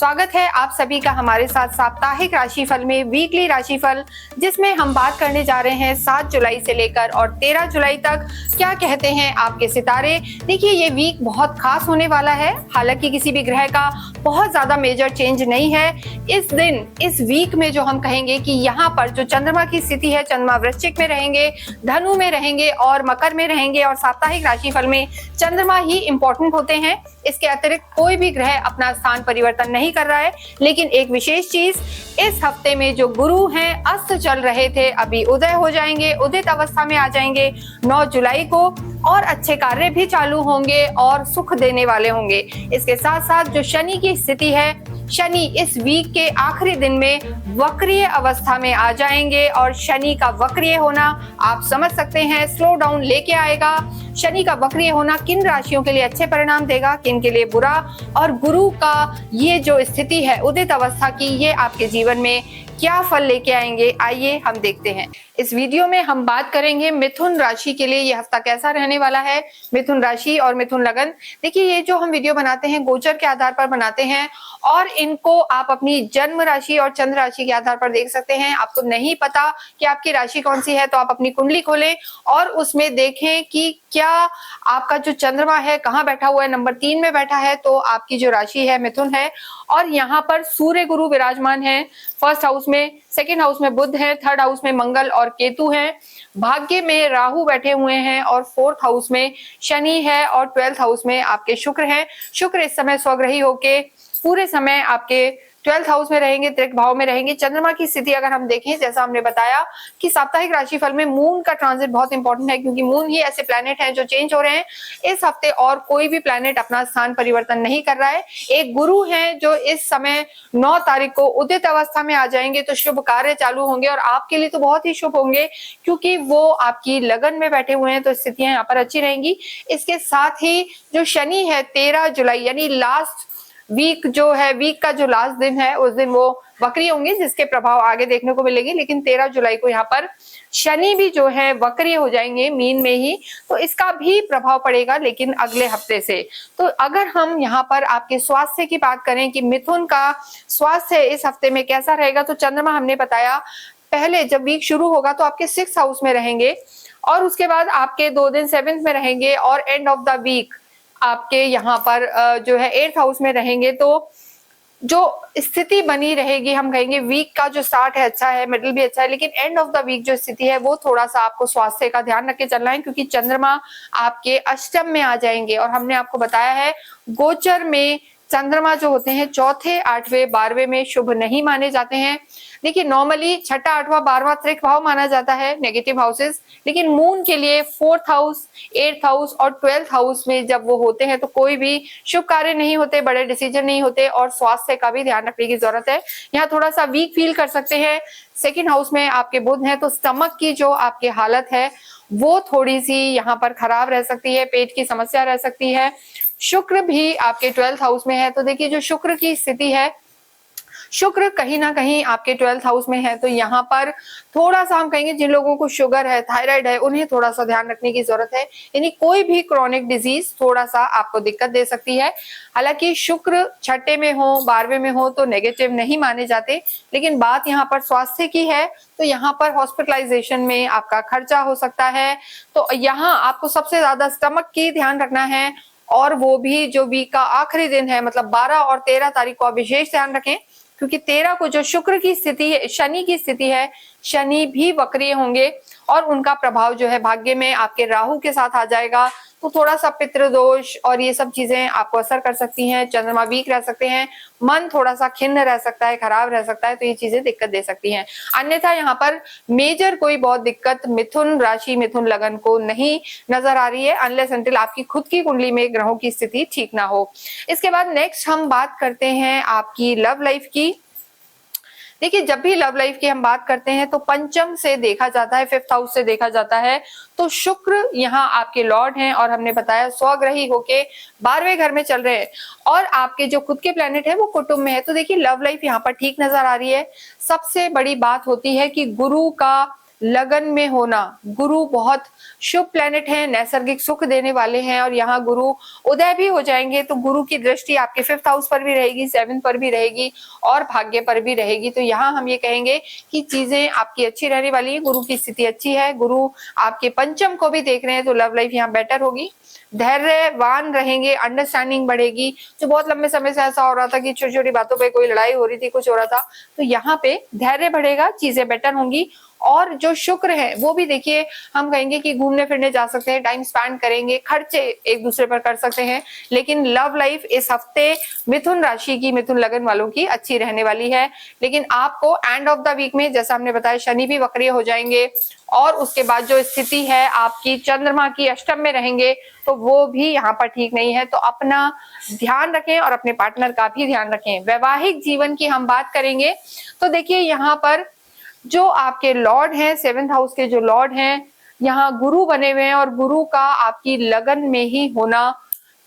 स्वागत है आप सभी का हमारे साथ साप्ताहिक राशिफल में वीकली राशिफल, जिसमें हम बात करने जा रहे हैं 7 जुलाई से लेकर और 13 जुलाई तक क्या कहते हैं आपके सितारे। देखिए ये वीक बहुत खास होने वाला है, हालांकि किसी भी ग्रह का बहुत ज्यादा मेजर चेंज नहीं है। इस वीक में जो हम कहेंगे कि यहाँ पर जो चंद्रमा की स्थिति है, चंद्रमा वृश्चिक में रहेंगे, धनु में रहेंगे और मकर में रहेंगे और साप्ताहिक राशिफल में चंद्रमा ही इंपॉर्टेंट होते हैं। इसके अतिरिक्त कोई भी ग्रह अपना स्थान परिवर्तन नहीं कर रहा है। लेकिन एक विशेष चीज, इस हफ्ते में जो गुरु हैं अस्त चल रहे थे, अभी उदय हो जाएंगे, उदित अवस्था में आ जाएंगे 9 जुलाई को, और अच्छे कार्य भी चालू होंगे और सुख देने वाले होंगे। इसके साथ साथ जो शनि की स्थिति है, शनि इस वीक के आखिरी दिन में वक्रीय अवस्था में आ जाएंगे और शनि का वक्रीय होना आप समझ सकते हैं स्लो डाउन लेके आएगा। शनि का वक्रीय होना किन राशियों के लिए अच्छे परिणाम देगा, किन के लिए बुरा, और गुरु का ये जो स्थिति है उदित अवस्था की, ये आपके जीवन में क्या फल लेके आएंगे, आइए हम देखते हैं। इस वीडियो में हम बात करेंगे मिथुन राशि के लिए ये हफ्ता कैसा रहने वाला है। मिथुन राशि और मिथुन लगन, देखिए ये जो हम वीडियो बनाते हैं गोचर के आधार पर बनाते हैं और इनको आप अपनी जन्म राशि और चंद्र राशि के आधार पर देख सकते हैं। आपको नहीं पता कि आपकी राशि कौन सी है तो आप अपनी कुंडली खोलें और उसमें देखें कि क्या आपका जो चंद्रमा है कहाँ बैठा हुआ है, नंबर 3 में बैठा है तो आपकी जो राशि है मिथुन है। और यहाँ पर सूर्य गुरु विराजमान है, फर्स्ट हाउस में, सेकेंड हाउस में बुध है, थर्ड हाउस में मंगल और केतु हैं, भाग्य में राहु बैठे हुए हैं और फोर्थ हाउस में शनि है और 12th हाउस में आपके शुक्र हैं। शुक्र इस समय स्वग्रही होके पूरे समय आपके 12th हाउस में रहेंगे, त्रिक भाव में रहेंगे। चंद्रमा की स्थिति अगर हम देखें, जैसा हमने बताया कि साप्ताहिक राशिफल में मून का ट्रांजिट बहुत इंपॉर्टेंट है, क्योंकि मून ही ऐसे प्लैनेट हैं जो चेंज हो रहे हैं इस हफ्ते और कोई भी प्लैनेट अपना स्थान परिवर्तन नहीं कर रहा है। एक गुरु है जो इस समय 9 तारीख को उदित अवस्था में आ जाएंगे तो शुभ कार्य चालू होंगे और आपके लिए तो बहुत ही शुभ होंगे, क्योंकि वो आपकी लगन में बैठे हुए हैं तो स्थितियां यहाँ पर अच्छी रहेंगी। इसके साथ ही जो शनि है 13 जुलाई यानी लास्ट वीक जो है, वीक का जो लास्ट दिन है उस दिन वो वक्री होंगे, जिसके प्रभाव आगे देखने को मिलेंगे। लेकिन 13 जुलाई को यहाँ पर शनि भी जो है वक्री हो जाएंगे मीन में ही, तो इसका भी प्रभाव पड़ेगा लेकिन अगले हफ्ते से। तो अगर हम यहाँ पर आपके स्वास्थ्य की बात करें कि मिथुन का स्वास्थ्य इस हफ्ते में कैसा रहेगा, तो चंद्रमा हमने बताया पहले जब वीक शुरू होगा तो आपके 6th हाउस में रहेंगे और उसके बाद आपके 2 दिन 7th में रहेंगे और एंड ऑफ द वीक आपके यहाँ पर जो है 8th हाउस में रहेंगे। तो जो स्थिति बनी रहेगी, हम कहेंगे वीक का जो स्टार्ट है अच्छा है, मिडिल भी अच्छा है, लेकिन एंड ऑफ द वीक जो स्थिति है वो थोड़ा सा आपको स्वास्थ्य का ध्यान रख के चलना है, क्योंकि चंद्रमा आपके अष्टम में आ जाएंगे। और हमने आपको बताया है गोचर में चंद्रमा जो होते हैं 4थे, 8वें, 12वें में शुभ नहीं माने जाते हैं। देखिए नॉर्मली 6ठा, 8वां, 12वां त्रिक भाव माना जाता है, नेगेटिव हाउसेस, लेकिन मून के लिए 4th हाउस, 8th हाउस और 12th हाउस में जब वो होते हैं तो कोई भी शुभ कार्य नहीं होते, बड़े डिसीजन नहीं होते और स्वास्थ्य का भी ध्यान रखने की जरूरत है। यहाँ थोड़ा सा वीक फील कर सकते हैं। सेकेंड हाउस में आपके बुध है तो स्टमक की जो आपकी हालत है वो थोड़ी सी यहाँ पर खराब रह सकती है, पेट की समस्या रह सकती है। शुक्र भी आपके 12th हाउस में है, तो देखिए जो शुक्र की स्थिति है, शुक्र कहीं ना कहीं आपके 12th हाउस में है, तो यहाँ पर थोड़ा सा हम कहेंगे जिन लोगों को शुगर है, थायराइड है, उन्हें थोड़ा सा ध्यान रखने की जरूरत है। यानी कोई भी क्रॉनिक डिजीज थोड़ा सा आपको दिक्कत दे सकती है। हालांकि शुक्र 6ठे में हो, 12वें में हो तो नेगेटिव नहीं माने जाते, लेकिन बात यहाँ पर स्वास्थ्य की है तो यहाँ पर हॉस्पिटलाइजेशन में आपका खर्चा हो सकता है। तो यहाँ आपको सबसे ज्यादा स्टमक की ध्यान रखना है और वो भी जो वीक का आखिरी दिन है, मतलब 12 और 13 तारीख को आप विशेष ध्यान रखें, क्योंकि 13 को जो शुक्र की स्थिति है, शनि की स्थिति है, शनि भी वक्रीय होंगे और उनका प्रभाव जो है भाग्य में आपके राहु के साथ आ जाएगा, तो थोड़ा सा पितृदोष और ये सब चीजें आपको असर कर सकती हैं। चंद्रमा वीक रह सकते हैं, मन थोड़ा सा खिन्न रह सकता है, खराब रह सकता है, तो ये चीजें दिक्कत दे सकती हैं। अन्यथा यहाँ पर मेजर कोई बहुत दिक्कत मिथुन राशि, मिथुन लगन को नहीं नजर आ रही है, अनलेस अनटिल आपकी खुद की कुंडली में ग्रहों की स्थिति ठीक ना हो। इसके बाद नेक्स्ट हम बात करते हैं आपकी लव लाइफ की। देखिए जब भी लव लाइफ की हम बात करते हैं तो पंचम से देखा जाता है, 5th हाउस से देखा जाता है, तो शुक्र यहाँ आपके लॉर्ड हैं और हमने बताया स्वग्रही होके 12वें घर में चल रहे हैं और आपके जो खुद के प्लेनेट है वो कुटुंब में है। तो देखिए लव लाइफ यहाँ पर ठीक नजर आ रही है। सबसे बड़ी बात होती है कि गुरु का लगन में होना, गुरु बहुत शुभ प्लेनेट है, नैसर्गिक सुख देने वाले हैं और यहाँ गुरु उदय भी हो जाएंगे, तो गुरु की दृष्टि आपके 5th हाउस पर भी रहेगी, 7th पर भी रहेगी और भाग्य पर भी रहेगी। तो यहाँ हम ये कहेंगे कि चीजें आपकी अच्छी रहने वाली है, गुरु की स्थिति अच्छी है, गुरु आपके पंचम को भी देख रहे हैं, तो लव लाइफ यहाँ बेटर होगी। धैर्यवान रहेंगे, अंडरस्टैंडिंग बढ़ेगी। जो बहुत लंबे समय से ऐसा हो रहा था कि छोटी छोटी बातों पे कोई लड़ाई हो रही थी, कुछ हो रहा था, तो यहाँ पे धैर्य बढ़ेगा, चीजें बेटर होंगी। और जो शुक्र है वो भी देखिए, हम कहेंगे कि घूमने फिरने जा सकते हैं, टाइम स्पेंड करेंगे, खर्चे एक दूसरे पर कर सकते हैं। लेकिन लव लाइफ इस हफ्ते मिथुन राशि की, मिथुन लगन वालों की अच्छी रहने वाली है। लेकिन आपको एंड ऑफ द वीक में, जैसा हमने बताया, शनि भी वक्रीय हो जाएंगे और उसके बाद जो स्थिति है आपकी चंद्रमा की अष्टम में रहेंगे, तो वो भी यहाँ पर ठीक नहीं है। तो अपना ध्यान रखें और अपने पार्टनर का भी ध्यान रखें। वैवाहिक जीवन की हम बात करेंगे तो देखिए, यहाँ पर जो आपके लॉर्ड हैं, 7th हाउस के जो लॉर्ड हैं, यहाँ गुरु बने हुए हैं और गुरु का आपकी लगन में ही होना,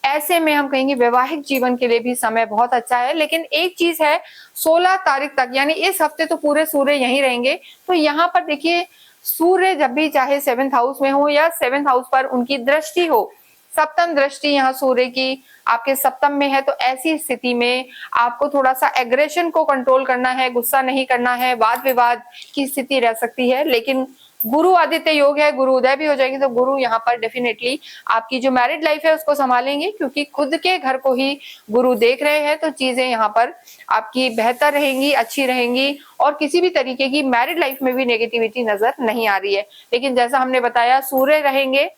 ऐसे में हम कहेंगे वैवाहिक जीवन के लिए भी समय बहुत अच्छा है। लेकिन एक चीज है, 16 तारीख तक, यानी इस हफ्ते तो पूरे सूर्य यहीं रहेंगे। तो यहाँ पर देखिए, सूर्य जब भी चाहे 7th हाउस में हो या 7th हाउस पर उनकी दृष्टि हो, सप्तम दृष्टि यहाँ सूर्य की आपके सप्तम में है, तो ऐसी स्थिति में आपको थोड़ा सा एग्रेशन को कंट्रोल करना है, गुस्सा नहीं करना है, वाद विवाद की स्थिति रह सकती है। लेकिन गुरु आदित्य योग है, गुरु उदय भी हो जाएंगे, तो गुरु यहाँ पर डेफिनेटली आपकी जो मैरिड लाइफ है उसको संभालेंगे, क्योंकि खुद के घर को ही गुरु देख रहे हैं। तो चीजें यहाँ पर आपकी बेहतर रहेंगी, अच्छी रहेंगी और किसी भी तरीके की मैरिड लाइफ में भी नेगेटिविटी नजर नहीं आ रही है। लेकिन जैसा हमने बताया, सूर्य रहेंगे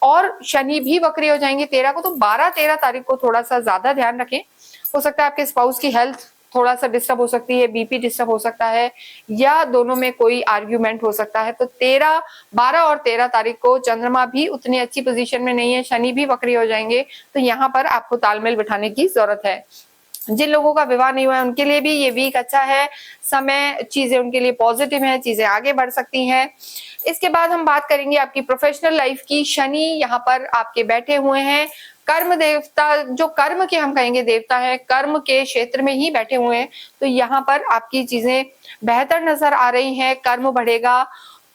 और शनि भी वक्री हो जाएंगे 13 को, तो 12-13 तारीख को थोड़ा सा ज्यादा ध्यान रखें। हो सकता है आपके स्पाउस की हेल्थ थोड़ा सा डिस्टर्ब हो सकती है, बीपी डिस्टर्ब हो सकता है, या दोनों में कोई आर्ग्यूमेंट हो सकता है। तो 12 और 13 तारीख को चंद्रमा भी उतनी अच्छी पोजीशन में नहीं है, शनि भी वक्री हो जाएंगे, तो यहाँ पर आपको तालमेल बिठाने की जरूरत है। जिन लोगों का विवाह नहीं हुआ है उनके लिए भी ये वीक अच्छा है, समय, चीजें उनके लिए पॉजिटिव है, चीजें आगे बढ़ सकती हैं। इसके बाद हम बात करेंगे आपकी प्रोफेशनल लाइफ की। शनि यहाँ पर आपके बैठे हुए हैं, कर्म देवता, जो कर्म के हम कहेंगे देवता है, कर्म के क्षेत्र में ही बैठे हुए हैं, तो यहाँ पर आपकी चीजें बेहतर नजर आ रही हैं, कर्म बढ़ेगा।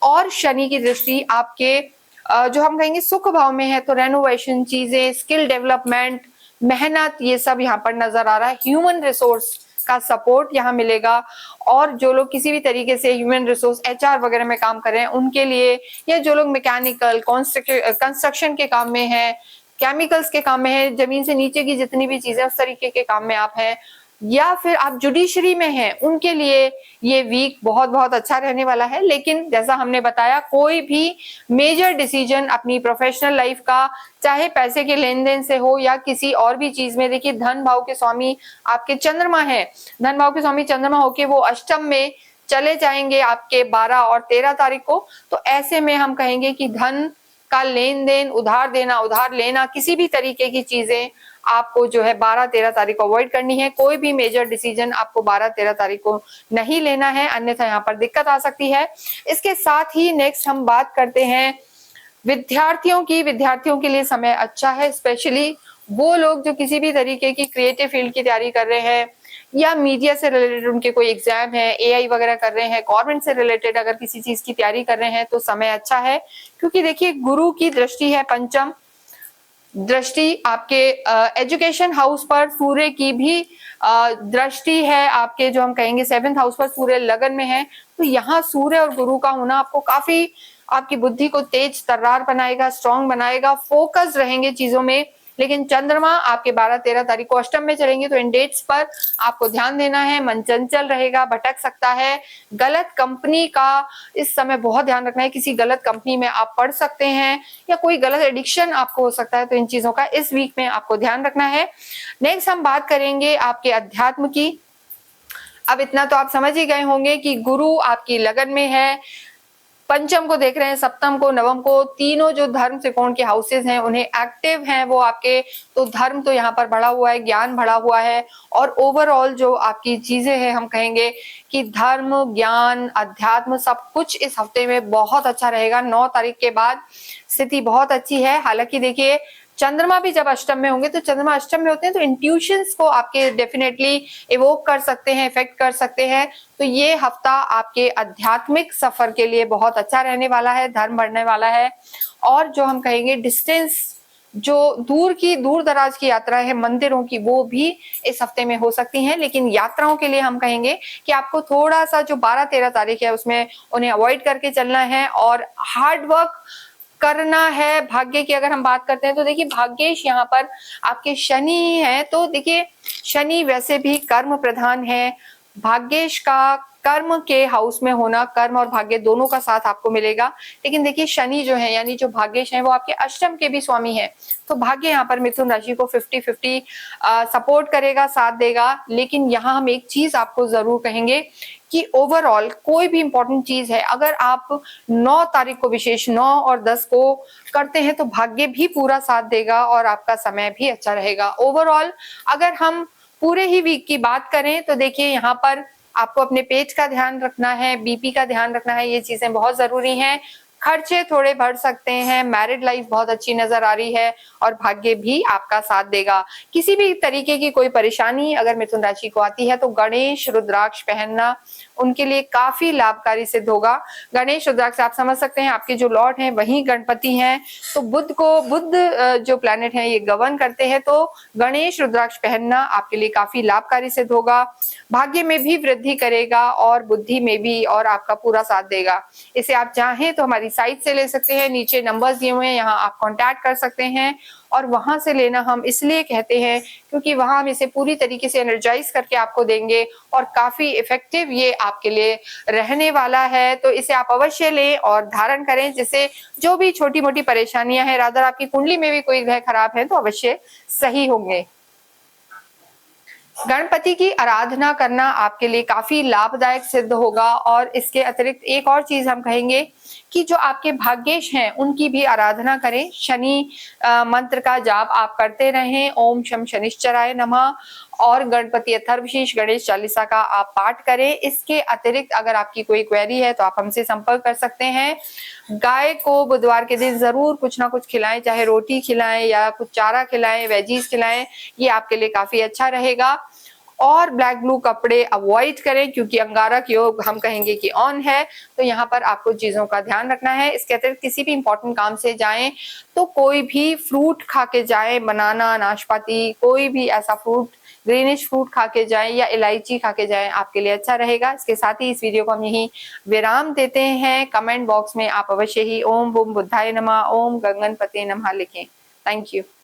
और शनि की दृष्टि आपके जो हम कहेंगे सुख भाव में है, तो रेनोवेशन, चीजें, स्किल डेवलपमेंट, मेहनत, ये सब यहाँ पर नजर आ रहा है। ह्यूमन रिसोर्स का सपोर्ट यहाँ मिलेगा। और जो लोग किसी भी तरीके से ह्यूमन रिसोर्स, HR वगैरह में काम कर रहे हैं उनके लिए, या जो लोग मैकेनिकल, कंस्ट्रक्शन के काम में है, केमिकल्स के काम में है, जमीन से नीचे की जितनी भी चीजें उस तरीके के काम में आप हैं, या फिर आप जुडिशरी में हैं, उनके लिए ये वीक बहुत बहुत अच्छा रहने वाला है। लेकिन जैसा हमने बताया, कोई भी मेजर डिसीजन अपनी प्रोफेशनल लाइफ का, चाहे पैसे के लेन देन से हो या किसी और भी चीज में, देखिए धन भाव के स्वामी आपके चंद्रमा है, धन भाव के स्वामी चंद्रमा होके वो अष्टम में चले जाएंगे आपके 12 और 13 तारीख को। तो ऐसे में हम कहेंगे कि धन का लेन देन, उधार देना, उधार लेना, किसी भी तरीके की चीजें आपको जो है 12-13 तारीख को अवॉइड करनी है। कोई भी मेजर डिसीजन आपको 12-13 तारीख को नहीं लेना है, अन्यथा यहाँ पर दिक्कत आ सकती है। इसके साथ ही नेक्स्ट हम बात करते हैं विद्यार्थियों की। विद्यार्थियों के लिए समय अच्छा है, स्पेशली वो लोग जो किसी भी तरीके की क्रिएटिव फील्ड की तैयारी कर रहे हैं, या मीडिया से रिलेटेड उनके कोई एग्जाम है, AI वगैरह कर रहे हैं, गवर्नमेंट से रिलेटेड अगर किसी चीज की तैयारी कर रहे हैं, तो समय अच्छा है। क्योंकि देखिए, गुरु की दृष्टि है, पंचम दृष्टि आपके एजुकेशन हाउस पर, सूर्य की भी दृष्टि है आपके जो हम कहेंगे 7th हाउस पर, सूर्य लगन में है। तो यहाँ सूर्य और गुरु का होना आपको काफी, आपकी बुद्धि को तेज तर्रार बनाएगा, स्ट्रांग बनाएगा, फोकस रहेंगे चीजों में। लेकिन चंद्रमा आपके 12-13 तारीख को अष्टम में चलेंगे, तो इन डेट्स पर आपको ध्यान देना है, मन चंचल रहेगा, भटक सकता है। गलत कंपनी का इस समय बहुत ध्यान रखना है, किसी गलत कंपनी में आप पढ़ सकते हैं, या कोई गलत एडिक्शन आपको हो सकता है, तो इन चीजों का इस वीक में आपको ध्यान रखना है। नेक्स्ट हम बात करेंगे आपके अध्यात्म की। अब इतना तो आप समझ ही गए होंगे कि गुरु आपकी लगन में है, पंचम को देख रहे हैं, सप्तम को, नवम को, तीनों जो धर्म त्रिकोण के हाउसेस हैं उन्हें एक्टिव हैं वो आपके, तो धर्म तो यहाँ पर बढ़ा हुआ है, ज्ञान बढ़ा हुआ है, और ओवरऑल जो आपकी चीजें हैं, हम कहेंगे कि धर्म, ज्ञान, अध्यात्म, सब कुछ इस हफ्ते में बहुत अच्छा रहेगा। 9 तारीख के बाद स्थिति बहुत अच्छी है। हालांकि देखिए, चंद्रमा भी जब अष्टम में होंगे, तो चंद्रमा अष्टम में होते हैं तो इंट्यूशंस को आपके डेफिनेटली इवोक कर सकते हैं, इफेक्ट कर सकते हैं। तो ये हफ्ता आपके आध्यात्मिक सफर के लिए बहुत अच्छा रहने वाला है, धर्म बढ़ने वाला है। और जो हम कहेंगे डिस्टेंस, जो दूर दराज की यात्रा है मंदिरों की, वो भी इस हफ्ते में हो सकती हैं। लेकिन यात्राओं के लिए हम कहेंगे कि आपको थोड़ा सा जो 12-13 तारीख है उसमें उन्हें अवॉइड करके चलना है और हार्ड वर्क करना है। भाग्य की अगर हम बात करते हैं तो देखिए भाग्येश यहाँ पर आपके शनि है, तो देखिए शनि वैसे भी कर्म प्रधान है। भाग्येश का कर्म के हाउस में होना, कर्म और भाग्य दोनों का साथ आपको मिलेगा। लेकिन देखिए शनि जो है यानी जो भाग्येश है वो आपके अष्टम के भी स्वामी है, तो भाग्य यहाँ पर मिथुन राशि को 50-50 सपोर्ट करेगा, साथ देगा। लेकिन यहाँ हम एक चीज आपको जरूर कहेंगे कि ओवरऑल कोई भी इंपॉर्टेंट चीज है, अगर आप 9 तारीख को विशेष 9 और 10 को करते हैं तो भाग्य भी पूरा साथ देगा और आपका समय भी अच्छा रहेगा। ओवरऑल अगर हम पूरे ही वीक की बात करें तो देखिए यहाँ पर आपको अपने पेट का ध्यान रखना है, बीपी का ध्यान रखना है, ये चीजें बहुत जरूरी हैं। खर्चे थोड़े बढ़ सकते हैं, मैरिड लाइफ बहुत अच्छी नजर आ रही है और भाग्य भी आपका साथ देगा। किसी भी तरीके की कोई परेशानी अगर मिथुन राशि को आती है तो गणेश रुद्राक्ष पहनना उनके लिए काफी लाभकारी सिद्ध होगा। गणेश रुद्राक्ष आप समझ सकते हैं आपके जो लॉर्ड हैं वही गणपति हैं, तो बुध जो प्लैनेट है ये गवर्न करते हैं, तो गणेश रुद्राक्ष पहनना आपके लिए काफी लाभकारी सिद्ध होगा। भाग्य में भी वृद्धि करेगा और बुद्धि में भी, और आपका पूरा साथ देगा। इसे आप चाहें तो हमारी साइट से ले सकते हैं, नीचे नंबर्स दिए हुए हैं, यहाँ आप कांटेक्ट कर सकते हैं। और वहां से लेना हम इसलिए कहते हैं क्योंकि वहां हम इसे पूरी तरीके से एनर्जाइज करके आपको देंगे और काफी इफेक्टिव ये आपके लिए रहने वाला है। तो इसे आप अवश्य लें और धारण करें, जिससे जो भी छोटी मोटी परेशानियां हैं, रादर आपकी कुंडली में भी कोई ग्रह खराब है तो अवश्य सही होंगे। गणपति की आराधना करना आपके लिए काफी लाभदायक सिद्ध होगा। और इसके अतिरिक्त एक और चीज हम कहेंगे कि जो आपके भाग्येश हैं उनकी भी आराधना करें। शनि मंत्र का जाप आप करते रहें, ओम शम शनिश्चराय नमः, और गणपति अथर्वशीष गणेश चालीसा का आप पाठ करें। इसके अतिरिक्त अगर आपकी कोई क्वेरी है तो आप हमसे संपर्क कर सकते हैं। गाय को बुधवार के दिन जरूर कुछ ना कुछ खिलाएं, चाहे रोटी खिलाएं या कुछ चारा खिलाएं, वेजीज खिलाएं, ये आपके लिए काफी अच्छा रहेगा। और ब्लैक ब्लू कपड़े अवॉइड करें क्योंकि अंगारक योग हम कहेंगे कि ऑन है, तो यहाँ पर आपको चीजों का ध्यान रखना है। इसके अतिरिक्त किसी भी इंपॉर्टेंट काम से जाएं तो कोई भी फ्रूट खा के जाएं, बनाना, नाशपाती, कोई भी ऐसा फ्रूट, ग्रीनिश फ्रूट खा के जाएं या इलायची खा के जाएं, आपके लिए अच्छा रहेगा। इसके साथ ही इस वीडियो को हम यहीं विराम देते हैं। कमेंट बॉक्स में आप अवश्य ही ओम बूम बुद्धाय नमः, ओम गंगनपते नमः लिखें। Thank you.